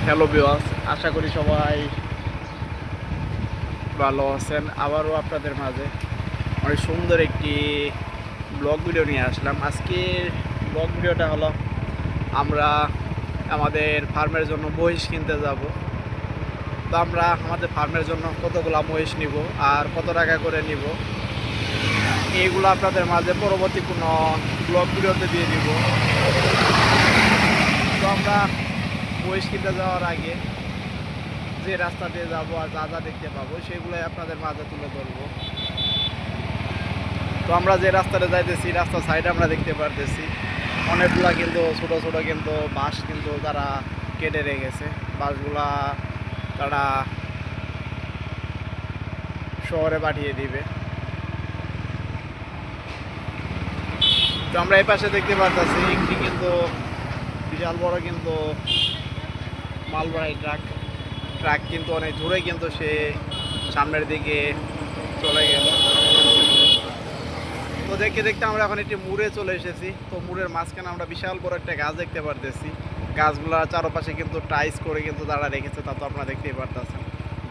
Hello viewers, আশা করি সবাই ভালো আছেন। আবারও আপনাদের মাঝে অনেক সুন্দর একটি ব্লগ ভিডিও নিয়ে আসলাম। আজকের ব্লগ ভিডিওটা হলো আমরা আমাদের ফার্মের জন্য মহিষ কিনতে যাব। তো আমরা আমাদের ফার্মের জন্য কতগুলো মহিষ নিব আর কত টাকা করে নিব এইগুলো আপনাদের মাঝে পরবর্তী কোনো ব্লগ ভিডিওতে দিয়ে দিব। তো আমরা মহিষ কিনতে যাওয়ার আগে যে রাস্তা দিয়ে যাবো আর যা যা দেখতে পাবো সেগুলোই আপনাদের মাঝে তুলে ধরবো। তো আমরা যে রাস্তাটা যাইতেছি রাস্তার সাইডে আমরা দেখতে পারতেছি অনেকগুলা কিন্তু ছোটো ছোটো কিন্তু বাঁশ কিন্তু তারা কেটে রেখেছে। বাঁশগুলা তারা শহরে পাঠিয়ে দিবে। তো আমরা এই পাশে দেখতে পারতেছি একটি কিন্তু বিশাল বড় কিন্তু মালবাহী ট্রাক কিন্তু অনেক দূরে কিন্তু সে সামনের দিকে চলে গেল। তো দেখতে দেখতে আমরা এখন একটি মুড়ে চলে এসেছি। তো মুড়ের মাঝখানে আমরা বিশাল বড় একটা গাছ দেখতে পারতেছি। গাছগুলা চারপাশে কিন্তু টাইস করে কিন্তু তারা রেখেছে, তা তো আপনারা দেখতেই পারতেছেন।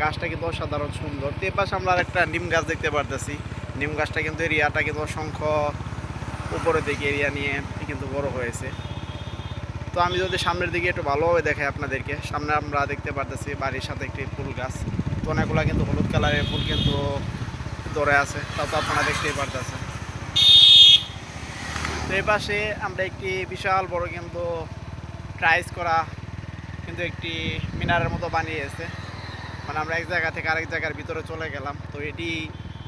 গাছটা কিন্তু অসাধারণ সুন্দর। তো এপাশে আমরা একটা নিম গাছ দেখতে পারতেছি। নিম গাছটা কিন্তু এরিয়াটা কিন্তু অসংখ্য উপরের দিকে এরিয়া নিয়ে কিন্তু বড় হয়েছে। তো আমি যদি সামনের দিকে একটু ভালোভাবে দেখাই আপনাদেরকে, সামনে আমরা দেখতে পারতেছি বাড়ির সাথে একটি ফুল গাছ। তো অনেকগুলো কিন্তু হলুদ কালারের ফুল কিন্তু ধরে আছে, তা তো আপনারা দেখতেই পারতেছেন। তো এই পাশে আমরা একটি বিশাল বড় কিন্তু ট্রাইস করা কিন্তু একটি মিনারের মতো বানিয়েছে। মানে আমরা এক জায়গা থেকে আরেক জায়গার ভিতরে চলে গেলাম। তো এটি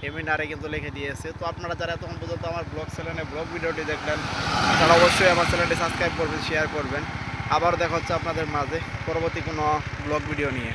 এই মিনারে কিন্তু লিখে দিয়েছে। তো আপনারা যারা এতক্ষণ পর্যন্ত আমার ব্লগ চ্যানেলে ব্লগ ভিডিওটি দেখলেন তারা অবশ্যই আমার চ্যানেলটি সাবস্ক্রাইব করবেন, শেয়ার করবেন। আবার দেখা হচ্ছে আপনাদের মাঝে পরবর্তী কোনো ব্লগ ভিডিও নিয়ে।